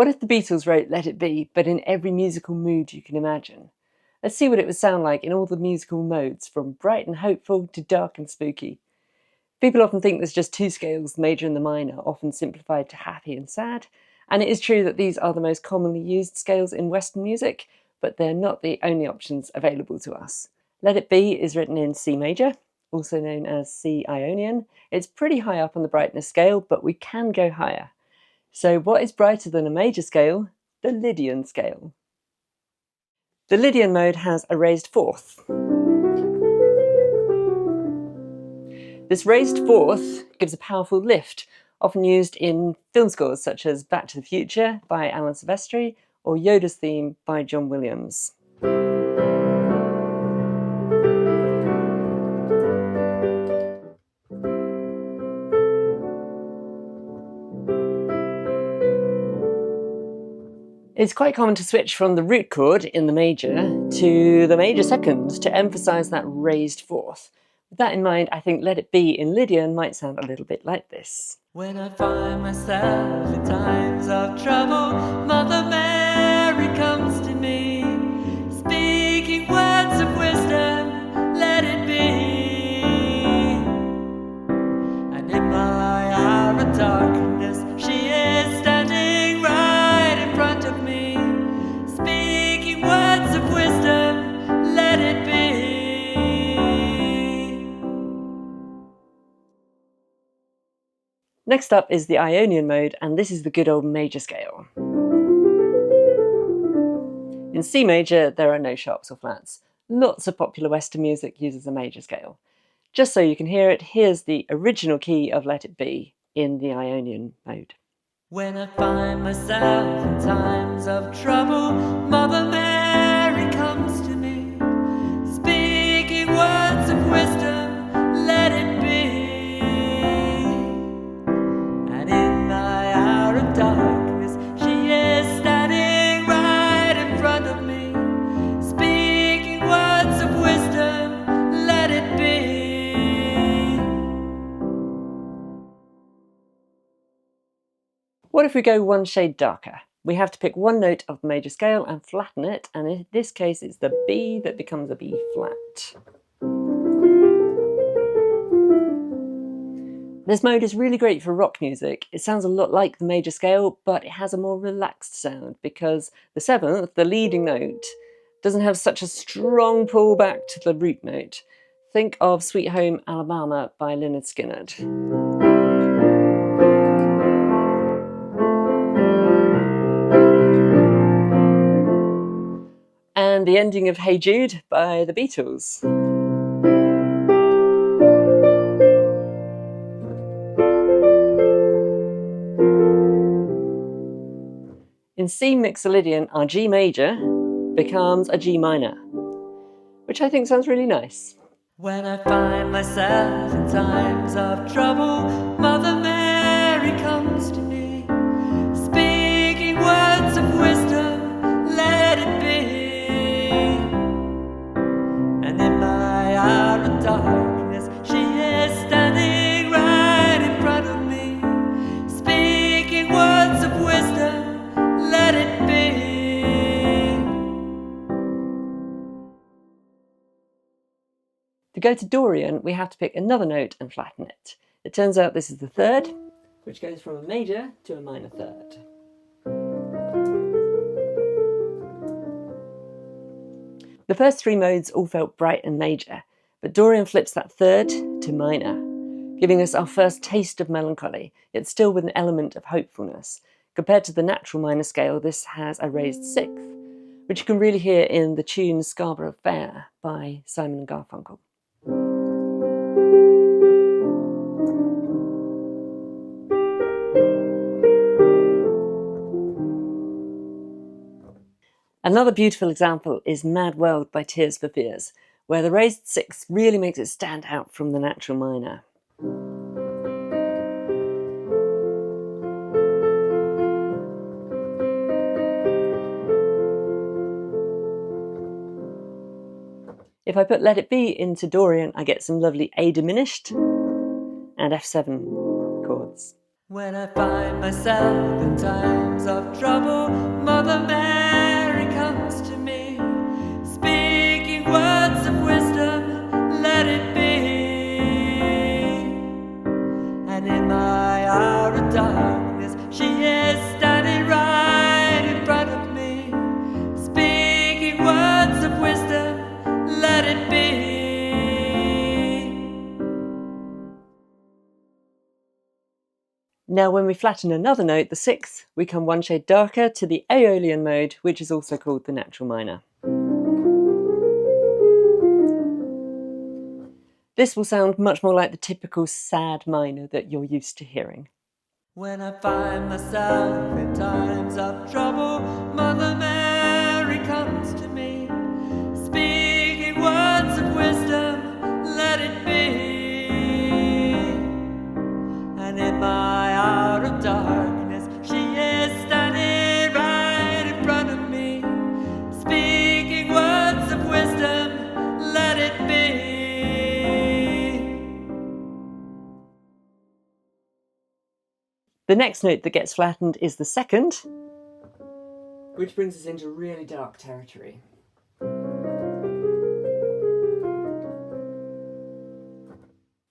What if the Beatles wrote Let It Be, but in every musical mood you can imagine? Let's see what it would sound like in all the musical modes, from bright and hopeful to dark and spooky. People often think there's just two scales, the major and the minor, often simplified to happy and sad. And it is true that these are the most commonly used scales in Western music, but they're not the only options available to us. Let It Be is written in C major, also known as C Ionian. It's pretty high up on the brightness scale, but we can go higher. So what is brighter than a major scale? The Lydian scale. The Lydian mode has a raised fourth. This raised fourth gives a powerful lift, often used in film scores such as Back to the Future by Alan Silvestri or Yoda's Theme by John Williams. It's quite common to switch from the root chord in the major to the major second to emphasise that raised fourth. With that in mind, I think Let It Be in Lydian might sound a little bit like this. When I find myself in times of trouble, Mother Mary comes to me, speaking words of wisdom, let it be. And in my hour of darkness, she is standing right in front of me, speaking words of wisdom, let it be. Next up is the Ionian mode, and this is the good old major scale. In C major, there are no sharps or flats. Lots of popular Western music uses a major scale. Just so you can hear it, here's the original key of Let It Be in the Ionian mode. When I find myself in times of trouble, Mother Mary comes to me, speaking words of wisdom, let it be. And in my hour of darkness, she is standing right in front of me, speaking words of wisdom, let it be. What if we go one shade darker? We have to pick one note of the major scale and flatten it, and in this case it's the B that becomes a B flat. This mode is really great for rock music. It sounds a lot like the major scale, but it has a more relaxed sound because the seventh, the leading note, doesn't have such a strong pull back to the root note. Think of Sweet Home Alabama by Lynyrd Skynyrd. And the ending of Hey Jude by the Beatles. In C Mixolydian, our G major becomes a G minor, which I think sounds really nice. When I find myself in times of trouble, Mother Mary comes to me, speaking words of wisdom, let it be. And in my hour of darkness, she is standing right in front of me, speaking words of wisdom, let it be. To go to Dorian, we have to pick another note and flatten it. It turns out this is the third, which goes from a major to a minor third. The first three modes all felt bright and major, but Dorian flips that third to minor, giving us our first taste of melancholy, yet still with an element of hopefulness. Compared to the natural minor scale, this has a raised sixth, which you can really hear in the tune Scarborough Fair by Simon & Garfunkel. Another beautiful example is Mad World by Tears for Fears, where the raised sixth really makes it stand out from the natural minor. If I put Let It Be into Dorian, I get some lovely A diminished and F7 chords. When I find myself in times of trouble, Mother Mary comes to me, speaking words of wisdom, let it be. And in my hour of darkness, she is standing right in front of me, speaking words of wisdom, let it be. Now when we flatten another note, the sixth, we come one shade darker to the Aeolian mode, which is also called the natural minor. This will sound much more like the typical sad minor that you're used to hearing. When I find myself in times of trouble, Mother Mary comes to me, speaking words of wisdom, let it be. And in my hour of darkness, she is standing right in front of me, speaking words of wisdom, let it be. The next note that gets flattened is the second, which brings us into really dark territory.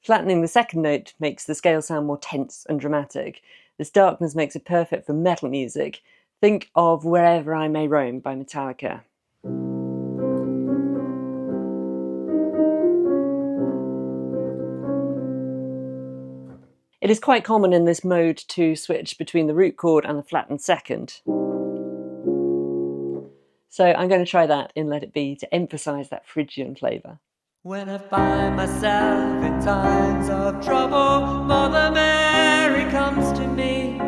Flattening the second note makes the scale sound more tense and dramatic. This darkness makes it perfect for metal music. Think of Wherever I May Roam by Metallica. It is quite common in this mode to switch between the root chord and the flattened second. So I'm going to try that in Let It Be to emphasise that Phrygian flavour. When I find myself in times of trouble, Mother Mary comes to me,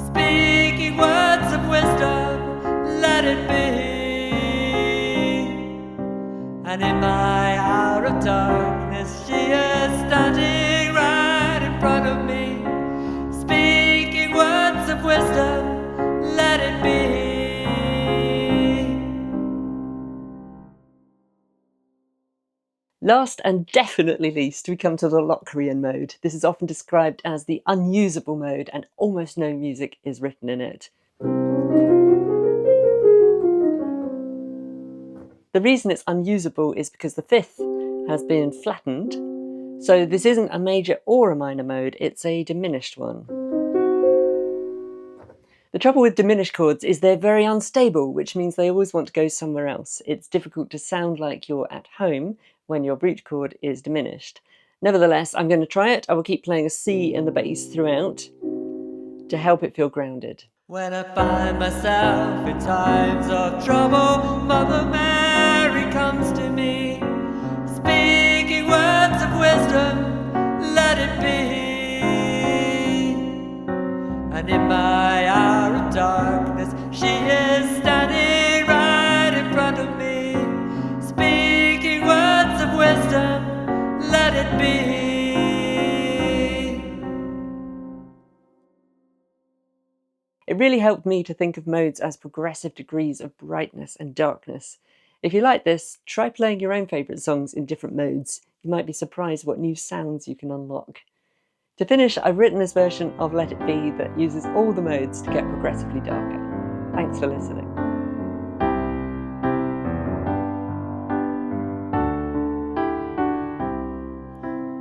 speaking words of wisdom, let it be. And in my hour of darkness, she is standing right in front of me, speaking words of wisdom, let it be. Last and definitely least, we come to the Locrian mode. This is often described as the unusable mode, and almost no music is written in it. The reason it's unusable is because the fifth has been flattened, so this isn't a major or a minor mode, it's a diminished one. The trouble with diminished chords is they're very unstable, which means they always want to go somewhere else. It's difficult to sound like you're at home when your root chord is diminished. Nevertheless, I'm going to try it. I will keep playing a C in the bass throughout to help it feel grounded. When I find myself in times of trouble, Mother Mary comes to me, speaking words of wisdom, let it be. And in my hour of darkness, she is standing right in front of me, speaking words of wisdom, let it be. It really helped me to think of modes as progressive degrees of brightness and darkness. If you like this, try playing your own favourite songs in different modes. You might be surprised what new sounds you can unlock. To finish, I've written this version of Let It Be that uses all the modes to get progressively darker. Thanks for listening.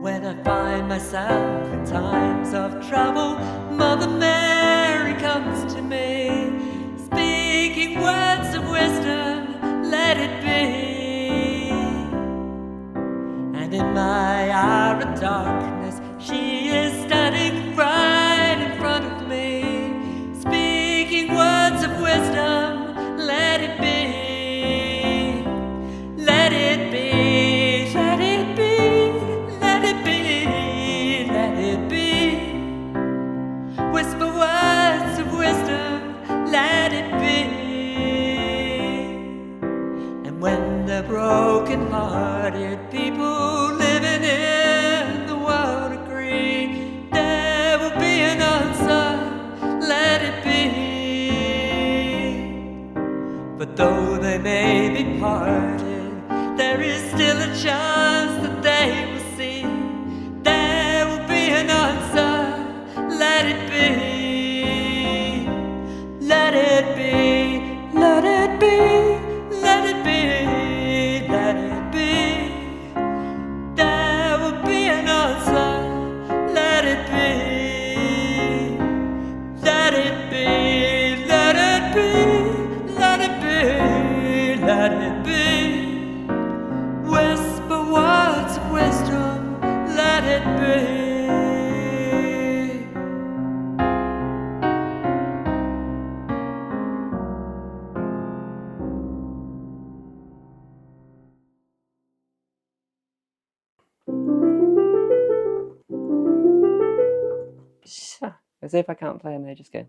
When I find myself in times of trouble, Mother Mary comes to me, speaking words of wisdom, let it be. And in my hour of darkness, she is standing right in front of me, speaking words of wisdom, let it be. Let it be, let it be, let it be, let it be. Whisper words of wisdom, let it be. And when the broken-hearted people living in the world agree, there will be an answer, let it be. But though they may be parted, there is still a chance that they will see. There will be an answer, let let it be. Let it be, let it be, let it be, let it be. There will be an answer. Let it be. Let it be, let it be, let it be, let it be. Whisper words of wisdom, let it be. As if I can't play a major scale.